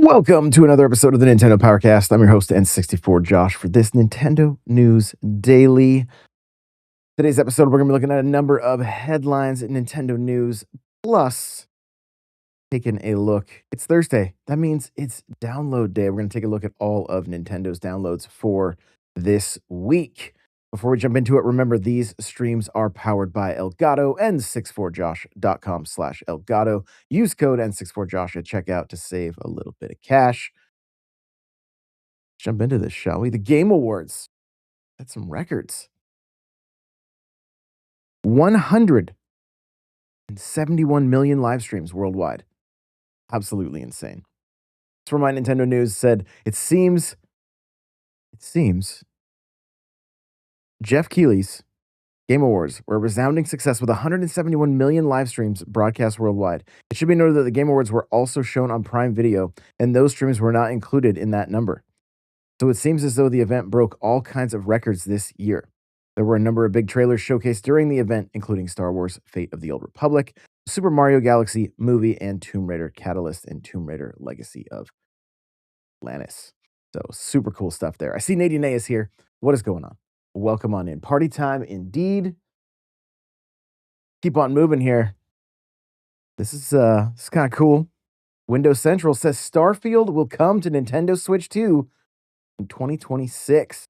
Welcome to another episode of the Nintendo Powercast. I'm your host, N64 Josh, for this Nintendo News Daily. Today's episode, we're going to be looking at a number of headlines in Nintendo news, plus taking a look. It's Thursday. That means it's download day. We're going to take a look at all of Nintendo's downloads for this week. Before we jump into it, remember these streams are powered by Elgato, n64josh.com/Elgato. Use code N64Josh at checkout to save a little bit of cash. Jump into this, shall we? The Game Awards had some records. 171 million live streams worldwide. Absolutely insane. From my Nintendo News said, it seems Jeff Keighley's Game Awards were a resounding success with 171 million live streams broadcast worldwide. It should be noted that the Game Awards were also shown on Prime Video, and those streams were not included in that number. So it seems as though the event broke all kinds of records this year. There were a number of big trailers showcased during the event, including Star Wars Fate of the Old Republic, Super Mario Galaxy movie, and Tomb Raider Catalyst and Tomb Raider Legacy of Atlantis. So super cool stuff there. I see Nadine is here. What is going on? Welcome on in. Party time indeed. Keep on moving here. This is kind of cool. Windows Central says Starfield will come to Nintendo Switch 2 in 2026.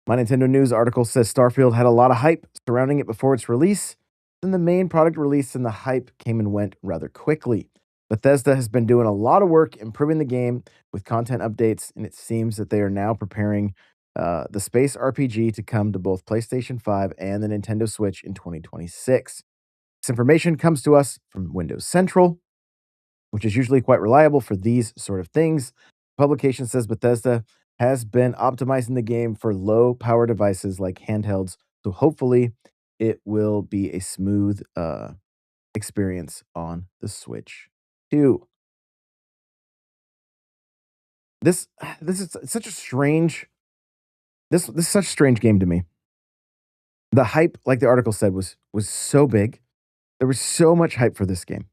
My Nintendo News article says Starfield had a lot of hype surrounding it before its release. Then the main product released and the hype came and went rather quickly. Bethesda has been doing a lot of work improving the game with content updates, and it seems that they are now preparing the space RPG to come to both PlayStation 5 and the Nintendo Switch in 2026. This information comes to us from Windows Central, which is usually quite reliable for these sort of things. The publication says Bethesda has been optimizing the game for low power devices like handhelds, so hopefully it will be a smooth experience on the Switch 2. This is such a strange this is such a strange game to me. The hype, like the article said, was so big. There was so much hype for this game.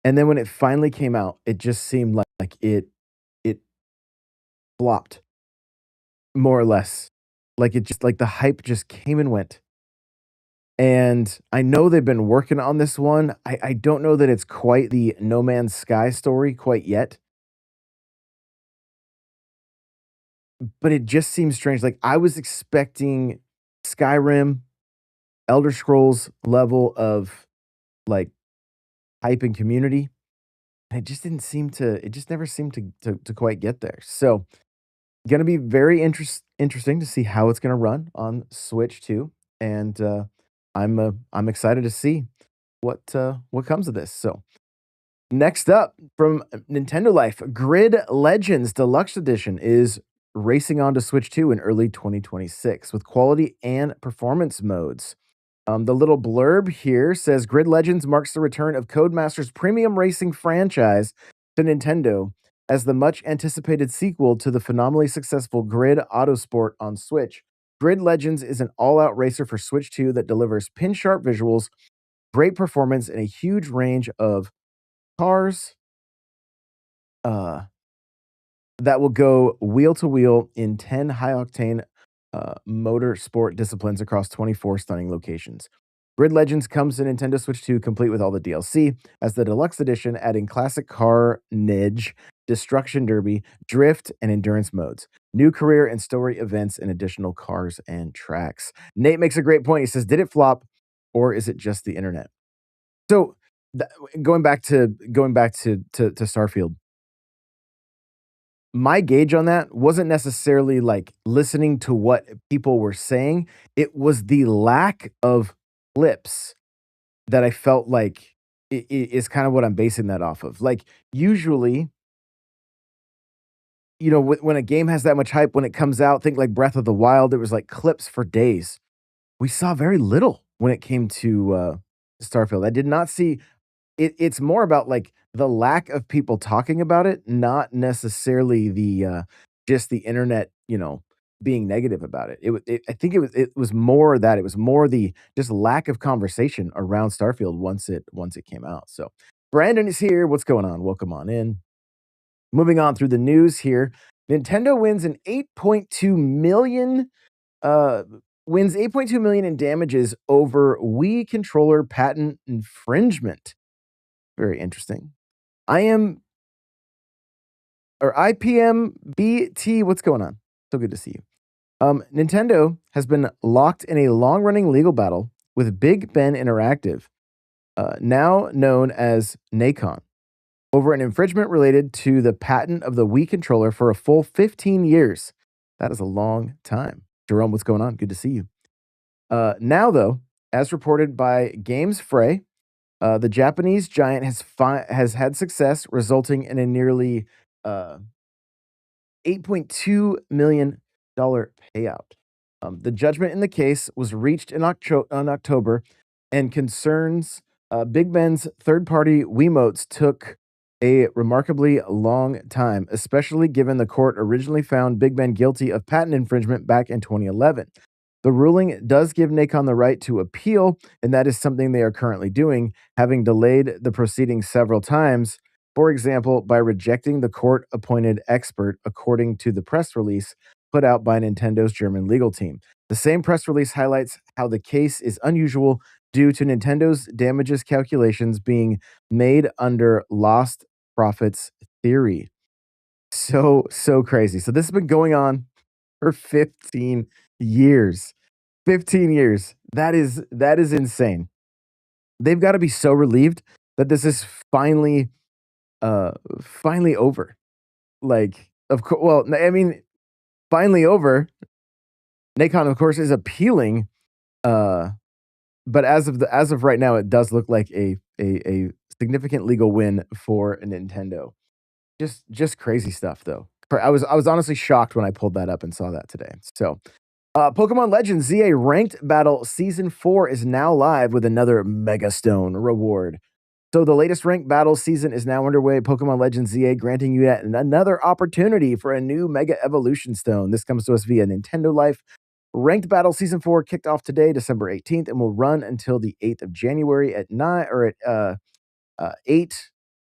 And then when it finally came out, it just seemed like it flopped, more or less. Like the hype just came and went. And I know they've been working on this one. I don't know that it's quite the No Man's Sky story quite yet. But it just seems strange. Like, I was expecting Skyrim, Elder Scrolls level of, like, hype and community. And it just never seemed to quite get there. So, gonna be very interesting to see how it's gonna run on Switch 2. And, I'm excited to see what comes of this. So, next up from Nintendo Life, Grid Legends Deluxe Edition is racing on to Switch 2 in early 2026 with quality and performance modes. The little blurb here says Grid Legends marks the return of Codemasters' premium racing franchise to Nintendo as the much anticipated sequel to the phenomenally successful Grid Autosport on Switch. Grid Legends is an all-out racer for Switch 2 that delivers pin-sharp visuals, great performance, and a huge range of cars that will go wheel to wheel in 10 high octane motor sport disciplines across 24 stunning locations. Grid Legends comes to Nintendo Switch 2 complete with all the DLC as the deluxe edition, adding classic carnage, destruction derby, drift, and endurance modes, new career and story events, and additional cars and tracks. Nate makes a great point. He says, "Did it flop, or is it just the internet?" So, going back to Starfield, my gauge on that wasn't necessarily like listening to what people were saying. It was the lack of clips that I felt like is kind of what I'm basing that off of. Like, usually, when a game has that much hype, when it comes out, think like Breath of the Wild, there was like clips for days. We saw very little when it came to Starfield. I did not see it's more about, like, the lack of people talking about it, not necessarily just the internet, being negative about it. I think it was more that it was more the just lack of conversation around Starfield once it came out. So, Brandon is here. What's going on? Welcome on in. Moving on through the news here, Nintendo wins an 8.2 million uh wins 8.2 million in damages over Wii controller patent infringement. Very interesting. I am or IPMBT, what's going on? So good to see you. Nintendo has been locked in a long-running legal battle with Big Ben Interactive, now known as Nacon, over an infringement related to the patent of the Wii controller for a full 15 years. That is a long time. Jerome, what's going on? Good to see you. Now, though, as reported by Games Fray, the Japanese giant has had success, resulting in a nearly $8.2 million payout. The judgment in the case was reached in October and concerns Big Ben's third party Wiimotes took a remarkably long time, especially given the court originally found Big Ben guilty of patent infringement back in 2011. The ruling does give Nacon the right to appeal, and that is something they are currently doing, having delayed the proceedings several times. For example, by rejecting the court appointed expert, according to the press release put out by Nintendo's German legal team. The same press release highlights how the case is unusual due to Nintendo's damages calculations being made under lost profits theory. So crazy. So this has been going on for 15 years. 15 years. That is insane. They've got to be so relieved that this is finally over. Like, of course, well, I mean, finally over. Nacon, of course, is appealing, uh, but as of right now, it does look like a significant legal win for Nintendo. Just crazy stuff, though. I was honestly shocked when I pulled that up and saw that today. So, Pokemon Legends ZA Ranked Battle Season 4 is now live with another Mega Stone reward. So the latest ranked battle season is now underway. Pokemon Legends ZA granting you yet another opportunity for a new Mega Evolution Stone. This comes to us via Nintendo Life. Ranked Battle Season 4 kicked off today, December 18th, and will run until the 8th of January at 9 or at 8,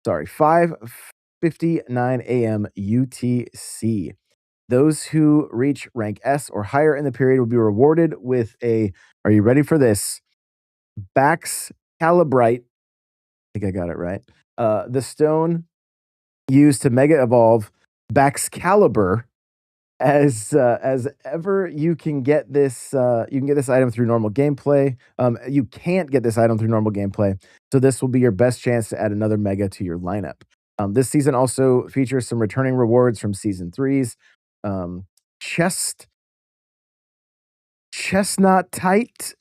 sorry, 5:59 a.m. UTC. Those who reach rank S or higher in the period will be rewarded with a, are you ready for this? Bax Calibrite. I think I got it right. The stone used to mega evolve Baxcalibur. As ever, you can get this. You can get this item through normal gameplay. You can't get this item through normal gameplay, so this will be your best chance to add another mega to your lineup. This season also features some returning rewards from season threes. Chest Chestnut Tight,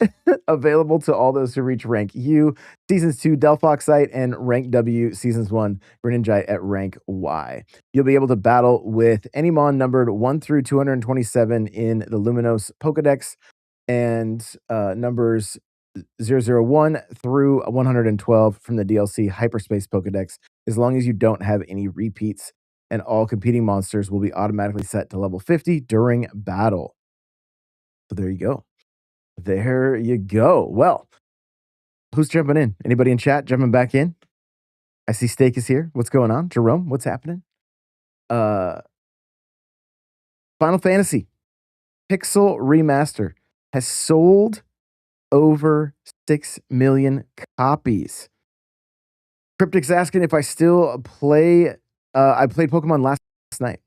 available to all those who reach rank U, seasons 2, Delphoxite, and rank W, seasons 1, Greninjite at rank Y. You'll be able to battle with any Mon numbered 1 through 227 in the Luminos Pokedex and numbers 001 through 112 from the DLC Hyperspace Pokedex, as long as you don't have any repeats, and all competing monsters will be automatically set to level 50 during battle. So there you go. There you go. Well, who's jumping in? Anybody in chat jumping back in? I see Steak is here. What's going on? Jerome, what's happening? Final Fantasy Pixel Remaster has sold over 6 million copies. Cryptic's asking if I still play. I played Pokemon last night.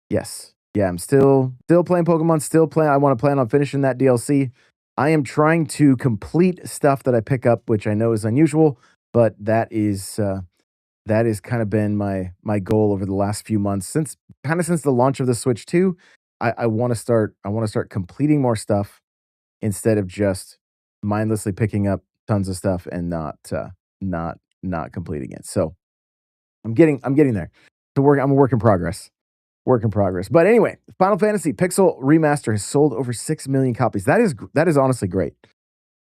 Yes. Yeah, I'm still playing Pokemon, still playing. I want to plan on finishing that DLC. I am trying to complete stuff that I pick up, which I know is unusual, but that is kind of been my goal over the last few months since the launch of the Switch 2. I want to start completing more stuff instead of just mindlessly picking up tons of stuff and not completing it. So I'm getting there. I'm a work in progress. Work in progress. But anyway, Final Fantasy Pixel Remaster has sold over 6 million copies. That is honestly great.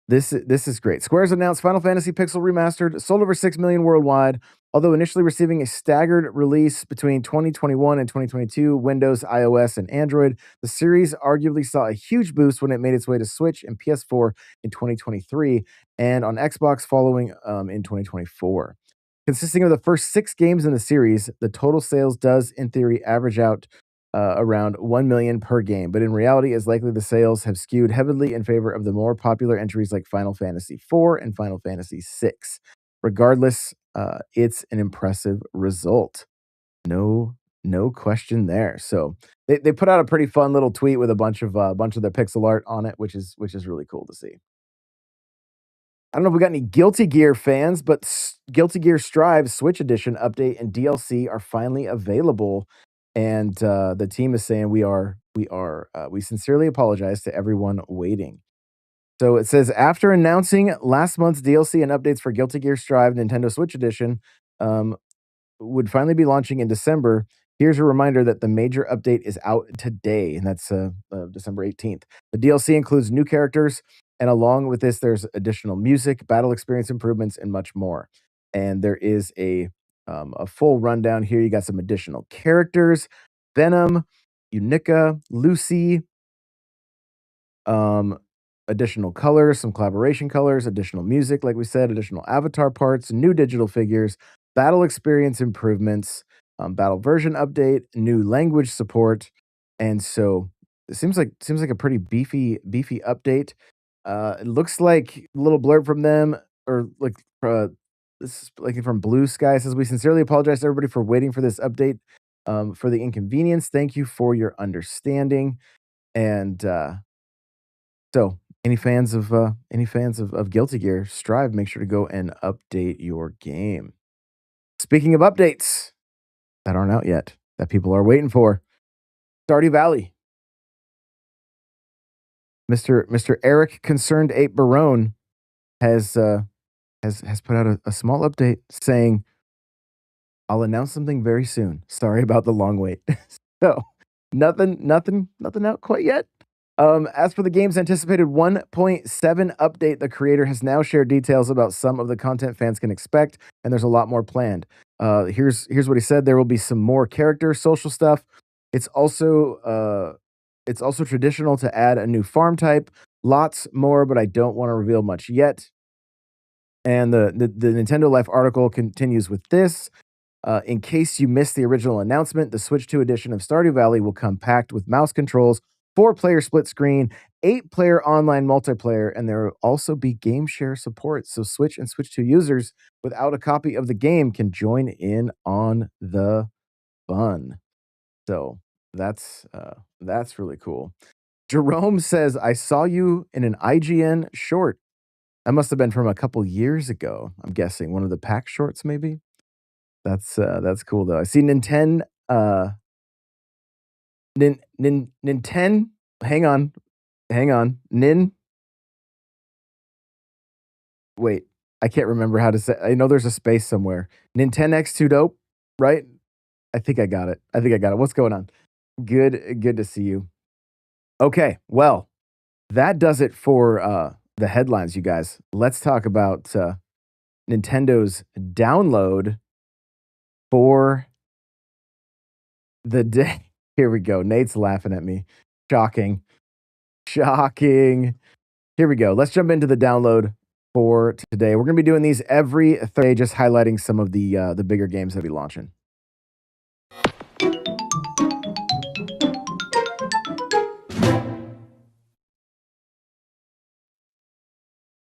This is great. Square's announced Final Fantasy Pixel Remastered sold over 6 million worldwide, although initially receiving a staggered release between 2021 and 2022, Windows, iOS, and Android. The series arguably saw a huge boost when it made its way to Switch and PS4 in 2023 and on Xbox following in 2024. Consisting of the first 6 games in the series, the total sales does, in theory, average out around 1 million per game, but in reality, it's likely the sales have skewed heavily in favor of the more popular entries like Final Fantasy IV and Final Fantasy VI. Regardless, it's an impressive result. No question there. So they put out a pretty fun little tweet with a bunch of their pixel art on it, which is really cool to see. I don't know if we got any Guilty Gear fans, but Guilty Gear Strive Switch Edition update and DLC are finally available, and the team is saying we sincerely apologize to everyone waiting. So it says after announcing last month's DLC and updates for Guilty Gear Strive Nintendo Switch Edition, um, would finally be launching in December. Here's a reminder that the major update is out today, and that's December 18th. The DLC includes new characters, and along with this, there's additional music, battle experience improvements, and much more. And there is a full rundown here. You got some additional characters: Venom, Unica, Lucy, um, additional colors, some collaboration colors, additional music, like we said, additional avatar parts, new digital figures, battle experience improvements, battle version update, new language support, and so it seems like a pretty beefy update. It looks like a little blurb from them, or like this is like from Blue Sky says, we sincerely apologize to everybody for waiting for this update. For the inconvenience, thank you for your understanding. And so, any fans of Guilty Gear Strive, make sure to go and update your game. Speaking of updates that aren't out yet, that people are waiting for, Stardew Valley. Mr. Eric Concerned Ape Barone has put out a small update saying, "I'll announce something very soon. Sorry about the long wait." So, nothing out quite yet. As for the game's anticipated 1.7 update, the creator has now shared details about some of the content fans can expect, and there's a lot more planned. Here's what he said: there will be some more character social stuff. It's also traditional to add a new farm type. Lots more, but I don't want to reveal much yet. And the Nintendo Life article continues with this. In case you missed the original announcement, the Switch 2 edition of Stardew Valley will come packed with mouse controls, 4-player split screen, 8-player online multiplayer, and there will also be game share support. So Switch and Switch 2 users without a copy of the game can join in on the fun. So that's really cool. Jerome says, I saw you in an IGN short. That must have been from a couple years ago. I'm guessing one of the pack shorts, maybe. That's cool though. I see Nintendo. Nintendo. Hang on. Wait, I can't remember how to say. I know there's a space somewhere. Nintendo X2 dope, right? I think I got it. What's going on? Good to see you. Okay, well, that does it for the headlines, you guys. Let's talk about Nintendo's download for the day. Here we go. Nate's laughing at me. Shocking. Shocking. Here we go. Let's jump into the download for today. We're going to be doing these every Thursday, just highlighting some of the bigger games that be launching.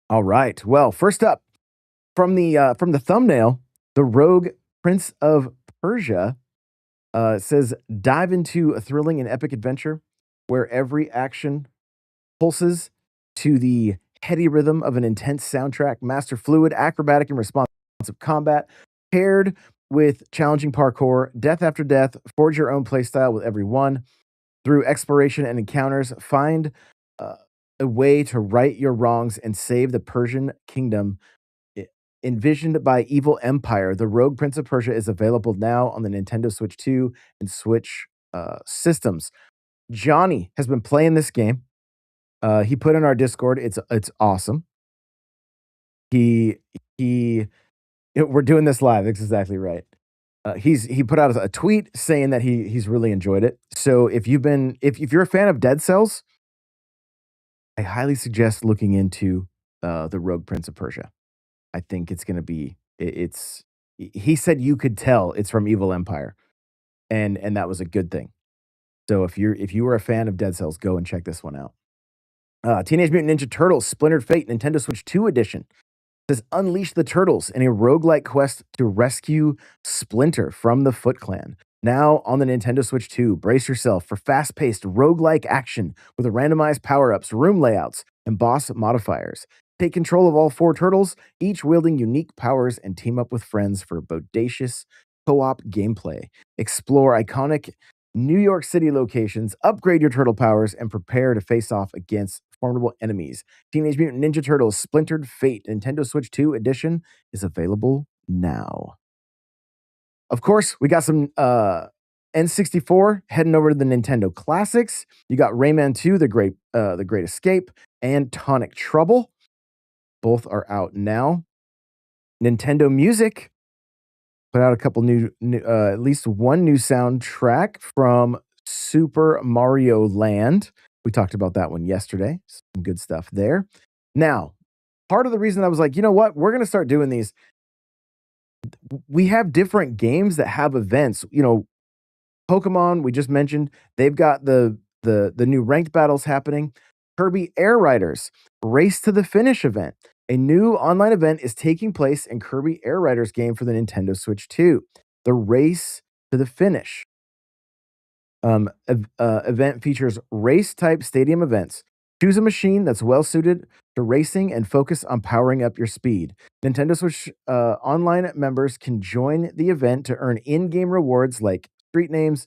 All right. Well, first up, from the thumbnail, the Rogue Prince of Persia says dive into a thrilling and epic adventure where every action pulses to the heady rhythm of an intense soundtrack, master fluid, acrobatic, and responsive combat, paired with challenging parkour, death after death, forge your own playstyle with every one. Through exploration and encounters, find uh, a way to right your wrongs and save the Persian kingdom. I- Envisioned by Evil Empire, the Rogue Prince of Persia is available now on the Nintendo Switch 2 and Switch systems. Johnny has been playing this game. He put in our Discord. It's awesome. He he. We're doing this live. That's exactly right. He put out a tweet saying that he's really enjoyed it. So if you're a fan of Dead Cells, I highly suggest looking into the Rogue Prince of Persia. I think it's gonna be it's he said you could tell it's from Evil Empire, and that was a good thing. So if you were a fan of Dead Cells, go and check this one out. Teenage Mutant Ninja Turtles Splintered Fate Nintendo Switch 2 edition says unleash the turtles in a roguelike quest to rescue Splinter from the Foot Clan. Now on the Nintendo Switch 2, brace yourself for fast-paced roguelike action with randomized power-ups, room layouts, and boss modifiers. Take control of all four turtles, each wielding unique powers, and team up with friends for bodacious co-op gameplay. Explore iconic New York City locations, upgrade your turtle powers, and prepare to face off against formidable enemies. Teenage Mutant Ninja Turtles Splintered Fate Nintendo Switch 2 edition is available now. Of course, we got some N64 heading over to the Nintendo Classics. You got Rayman 2, The Great Escape, and Tonic Trouble. Both are out now. Nintendo Music put out a couple at least one new soundtrack from Super Mario Land. We talked about that one yesterday. Some good stuff there. Now, part of the reason I was like, you know what, we're going to start doing these. We have different games that have events. You know, Pokemon, we just mentioned, they've got the new ranked battles happening. Kirby Air Riders Race to the Finish event. A new online event is taking place in Kirby Air Riders game for the Nintendo Switch 2. The Race to the Finish event features race-type stadium events. Choose a machine that's well-suited to racing and focus on powering up your speed. Nintendo Switch Online members can join the event to earn in-game rewards like street names,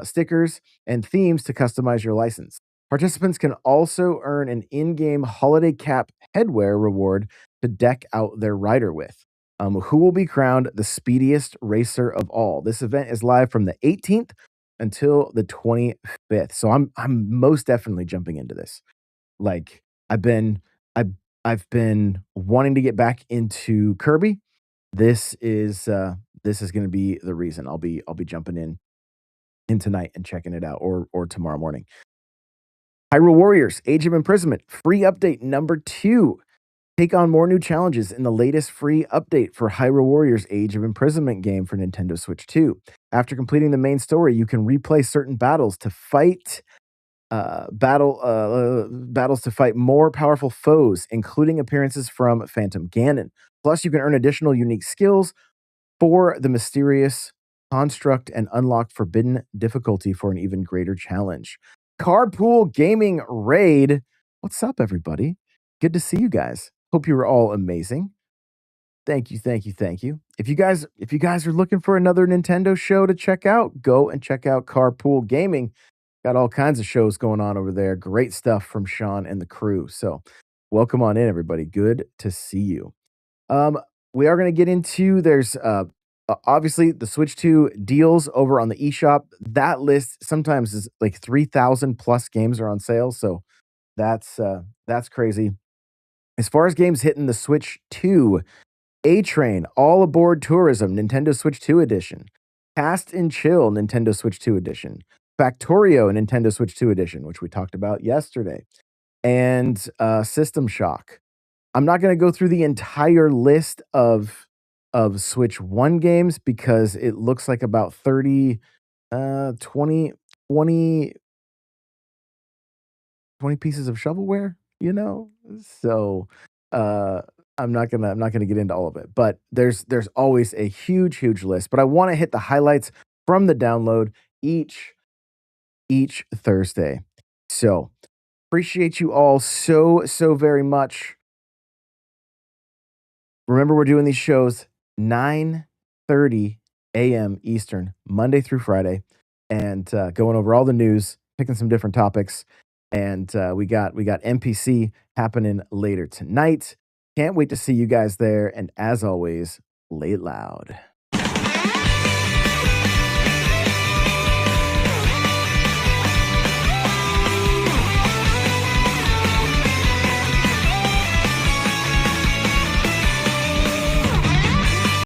stickers, and themes to customize your license. Participants can also earn an in-game holiday cap headwear reward to deck out their rider with. Who will be crowned the speediest racer of all? This event is live from the 18th until the 25th. So I'm most definitely jumping into this. Like I've been wanting to get back into Kirby. This is going to be the reason I'll be jumping in tonight and checking it out, or tomorrow morning. Hyrule Warriors Age of Imprisonment free update number 2. Take on more new challenges in the latest free update for Hyrule Warriors Age of Imprisonment game for Nintendo Switch 2. After completing the main story, you can replay certain battles to fight battles to fight more powerful foes, including appearances from Phantom Ganon. Plus, you can earn additional unique skills for the mysterious construct and unlock forbidden difficulty for an even greater challenge. Carpool Gaming Raid. What's up, everybody? Good to see you guys. Hope you were all amazing. Thank you, thank you, thank you. If you guys are looking for another Nintendo show to check out, go and check out Carpool Gaming. Got all kinds of shows going on over there. Great stuff from Sean and the crew. So, welcome on in, everybody. Good to see you. We are going to get into there's obviously the Switch 2 deals over on the eShop. That list sometimes is like 3,000 plus games are on sale. So that's crazy. As far as games hitting the Switch 2, A-Train, All Aboard Tourism, Nintendo Switch 2 edition. Cast and Chill, Nintendo Switch 2 edition. Factorio, Nintendo Switch 2 edition, which we talked about yesterday. And System Shock. I'm not going to go through the entire list of Switch 1 games because it looks like about 20 pieces of shovelware, you know? So I'm not gonna get into all of it, but there's always a huge list. But I want to hit the highlights from the download each Thursday. So appreciate you all so very much. Remember, we're doing these shows 9:30 a.m. Eastern, Monday through Friday, and going over all the news, picking some different topics. And we got NPC happening later tonight. Can't wait to see you guys there. And as always, lay it loud.